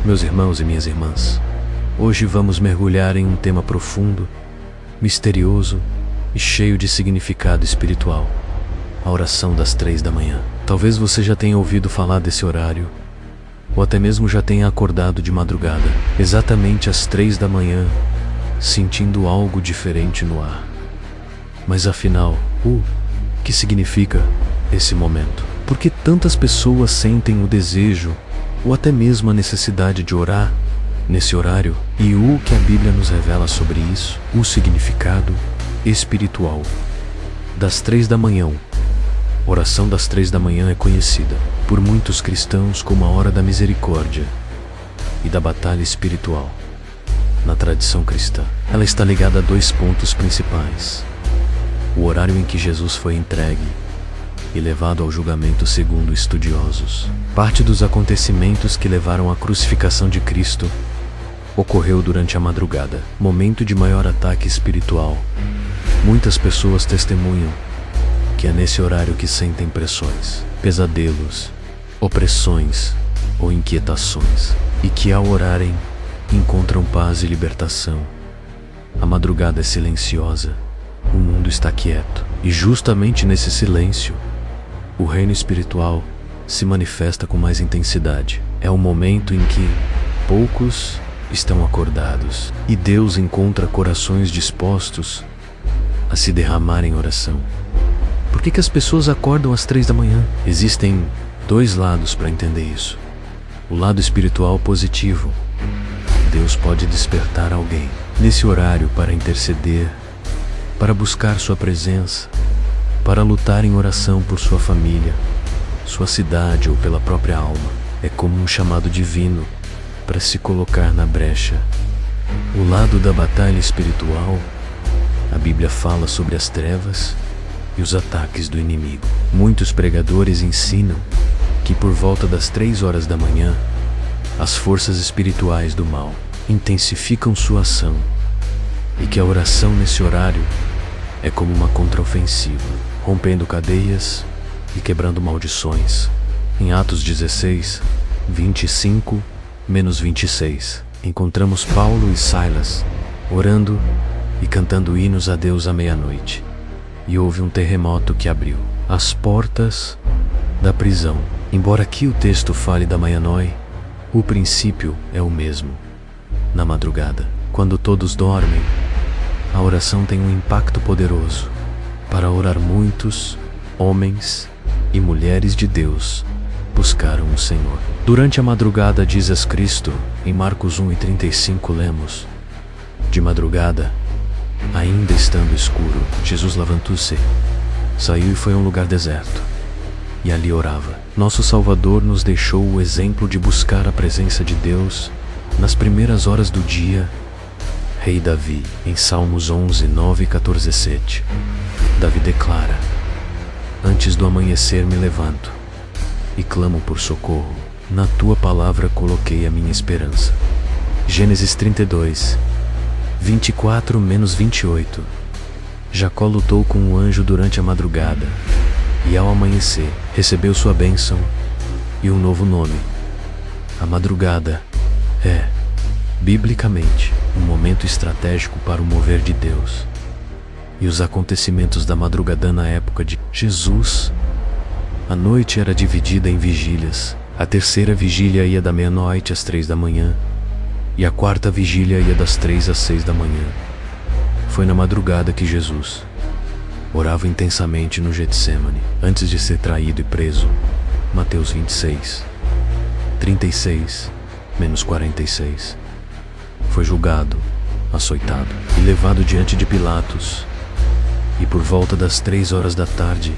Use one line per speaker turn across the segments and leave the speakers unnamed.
Meus irmãos e minhas irmãs, hoje vamos mergulhar em um tema profundo, misterioso e cheio de significado espiritual: a oração das 3 da manhã. Talvez você já tenha ouvido falar desse horário, ou até mesmo já tenha acordado de madrugada, exatamente às 3 da manhã, sentindo algo diferente no ar. Mas afinal, o que significa esse momento? Por que tantas pessoas sentem o desejo ou até mesmo a necessidade de orar nesse horário? E o que a Bíblia nos revela sobre isso? O significado espiritual das 3 da manhã. A oração das 3 da manhã é conhecida por muitos cristãos como a hora da misericórdia e da batalha espiritual. Na tradição cristã, ela está ligada a 2 pontos principais: o horário em que Jesus foi entregue e levado ao julgamento segundo estudiosos. Parte dos acontecimentos que levaram à crucificação de Cristo ocorreu durante a madrugada, momento de maior ataque espiritual. Muitas pessoas testemunham que é nesse horário que sentem pressões, pesadelos, opressões ou inquietações, e que ao orarem encontram paz e libertação. A madrugada é silenciosa, o mundo está quieto, e justamente nesse silêncio, o reino espiritual se manifesta com mais intensidade. É o momento em que poucos estão acordados e Deus encontra corações dispostos a se derramar em oração. Por que as pessoas acordam às 3 da manhã? Existem 2 lados para entender isso. O lado espiritual positivo: Deus pode despertar alguém nesse horário para interceder, para buscar sua presença, para lutar em oração por sua família, sua cidade ou pela própria alma. É como um chamado divino para se colocar na brecha. O lado da batalha espiritual: a Bíblia fala sobre as trevas e os ataques do inimigo. Muitos pregadores ensinam que por volta das 3 horas da manhã, as forças espirituais do mal intensificam sua ação, e que a oração nesse horário é como uma contraofensiva, rompendo cadeias e quebrando maldições. Em Atos 16, 25-26, encontramos Paulo e Silas orando e cantando hinos a Deus à meia-noite. E houve um terremoto que abriu as portas da prisão. Embora aqui o texto fale da manhã-noi, o princípio é o mesmo. Na madrugada, quando todos dormem, a oração tem um impacto poderoso para orar. Muitos homens e mulheres de Deus buscaram o Senhor. Durante a madrugada, diz Cristo, em Marcos 1:35 lemos: de madrugada, ainda estando escuro, Jesus levantou-se, saiu e foi a um lugar deserto, e ali orava. Nosso Salvador nos deixou o exemplo de buscar a presença de Deus nas primeiras horas do dia. Rei Davi, em Salmos 11, 9 e 14, 7, Davi declara: antes do amanhecer me levanto e clamo por socorro. Na tua palavra coloquei a minha esperança. Gênesis 32, 24-28. Jacó lutou com o anjo durante a madrugada, e ao amanhecer recebeu sua bênção e um novo nome. A madrugada é, biblicamente, um momento estratégico para o mover de Deus. E os acontecimentos da madrugada na época de Jesus: a noite era dividida em vigílias. A terceira vigília ia da meia-noite às 3 da manhã, e a quarta vigília ia das 3 às 6 da manhã. Foi na madrugada que Jesus orava intensamente no Getsêmani, antes de ser traído e preso. Mateus 26, 36-46. Foi julgado, açoitado e levado diante de Pilatos, e por volta das 3 horas da tarde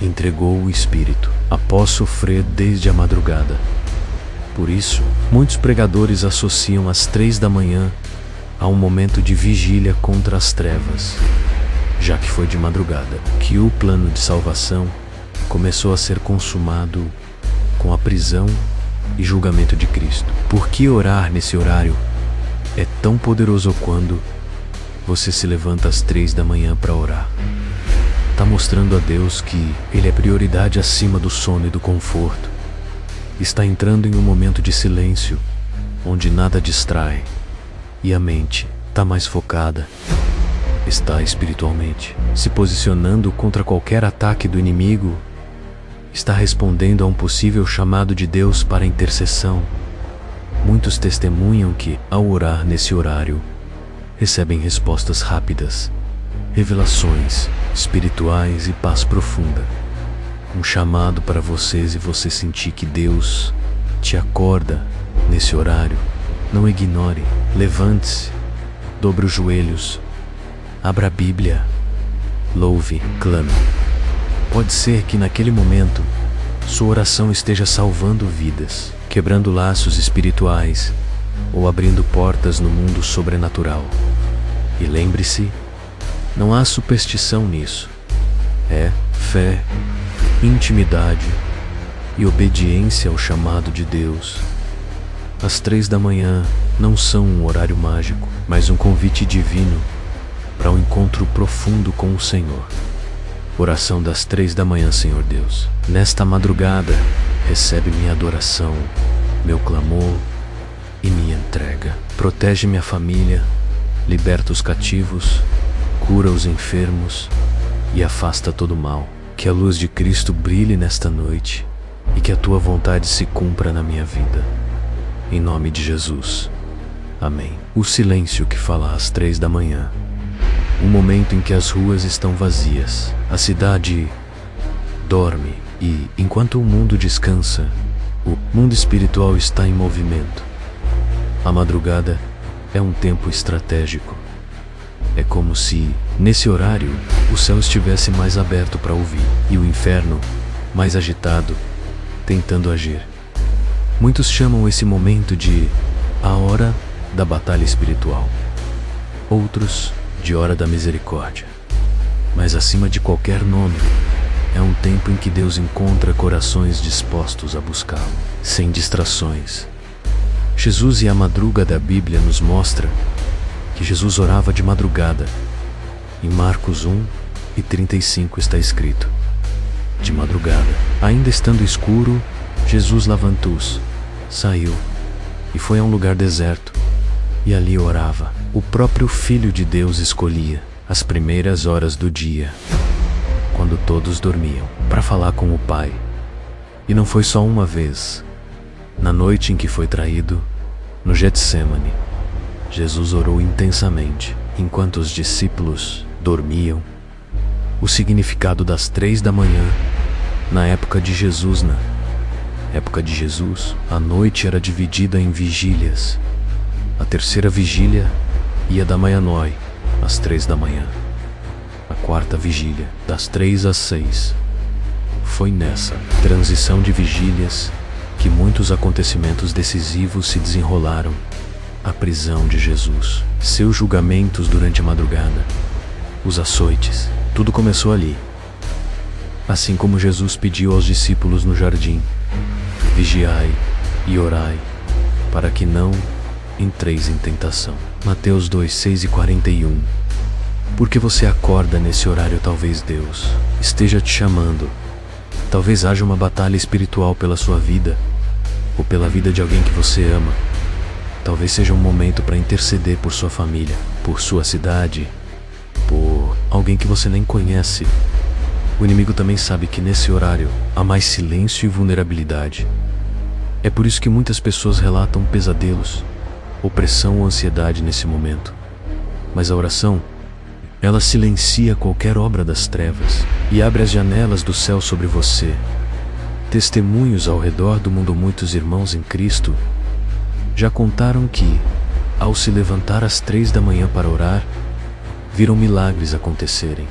entregou o Espírito, após sofrer desde a madrugada. Por isso, muitos pregadores associam as 3 da manhã a um momento de vigília contra as trevas, já que foi de madrugada que o plano de salvação começou a ser consumado com a prisão e julgamento de Cristo. Por que orar nesse horário é tão poderoso quando você se levanta às 3 da manhã para orar? Está mostrando a Deus que Ele é prioridade acima do sono e do conforto. Está entrando em um momento de silêncio onde nada distrai e a mente está mais focada, está espiritualmente, se posicionando contra qualquer ataque do inimigo, está respondendo a um possível chamado de Deus para intercessão. Muitos testemunham que, ao orar nesse horário, recebem respostas rápidas, revelações espirituais e paz profunda. Um chamado para vocês e você sentir que Deus te acorda nesse horário. Não ignore, levante-se, dobre os joelhos, abra a Bíblia, louve, clame. Pode ser que naquele momento sua oração esteja salvando vidas, quebrando laços espirituais ou abrindo portas no mundo sobrenatural. E lembre-se, não há superstição nisso. É fé, intimidade e obediência ao chamado de Deus. As 3 da manhã não são um horário mágico, mas um convite divino para um encontro profundo com o Senhor. Oração das 3 da manhã, Senhor Deus. Nesta madrugada, recebe minha adoração, meu clamor e minha entrega. Protege minha família, liberta os cativos, cura os enfermos e afasta todo mal. Que a luz de Cristo brilhe nesta noite e que a tua vontade se cumpra na minha vida. Em nome de Jesus. Amém. O silêncio que fala às 3 da manhã. Um momento em que as ruas estão vazias. A cidade dorme e, enquanto o mundo descansa, o mundo espiritual está em movimento. A madrugada é um tempo estratégico. É como se, nesse horário, o céu estivesse mais aberto para ouvir e o inferno mais agitado, tentando agir. Muitos chamam esse momento de a hora da batalha espiritual. Outros de hora da misericórdia. Mas acima de qualquer nome, é um tempo em que Deus encontra corações dispostos a buscá-lo, sem distrações. Jesus e a madruga da Bíblia nos mostra que Jesus orava de madrugada. Em Marcos 1:35 está escrito: de madrugada, ainda estando escuro, Jesus levantou-se, saiu e foi a um lugar deserto, e ali orava. O próprio Filho de Deus escolhia as primeiras horas do dia, quando todos dormiam, para falar com o Pai. E não foi só uma vez. Na noite em que foi traído, no Getsêmani, Jesus orou intensamente, enquanto os discípulos dormiam. O significado das 3 da manhã, na época de Jesus, a noite era dividida em vigílias. A terceira vigília ia da meia-noite às 3 da manhã. A quarta vigília, das 3 às 6. Foi nessa transição de vigílias que muitos acontecimentos decisivos se desenrolaram. A prisão de Jesus, seus julgamentos durante a madrugada, os açoites, tudo começou ali. Assim como Jesus pediu aos discípulos no jardim: vigiai e orai, para que não entreis em tentação. Mateus 2:6-41. Porque você acorda nesse horário, talvez Deus esteja te chamando. Talvez haja uma batalha espiritual pela sua vida, ou pela vida de alguém que você ama. Talvez seja um momento para interceder por sua família, por sua cidade, por alguém que você nem conhece. O inimigo também sabe que nesse horário há mais silêncio e vulnerabilidade. É por isso que muitas pessoas relatam pesadelos, opressão ou ansiedade nesse momento. Mas a oração, ela silencia qualquer obra das trevas e abre as janelas do céu sobre você. Testemunhos ao redor do mundo, muitos irmãos em Cristo já contaram que, ao se levantar às 3 da manhã para orar, viram milagres acontecerem.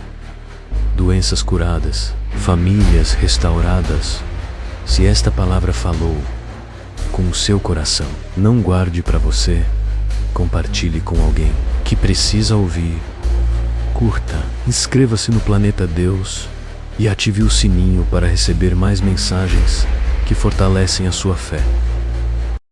Doenças curadas, famílias restauradas. Se esta palavra falou com o seu coração, não guarde para você, compartilhe com alguém que precisa ouvir. Curta, inscreva-se no Planeta Deus e ative o sininho para receber mais mensagens que fortalecem a sua fé.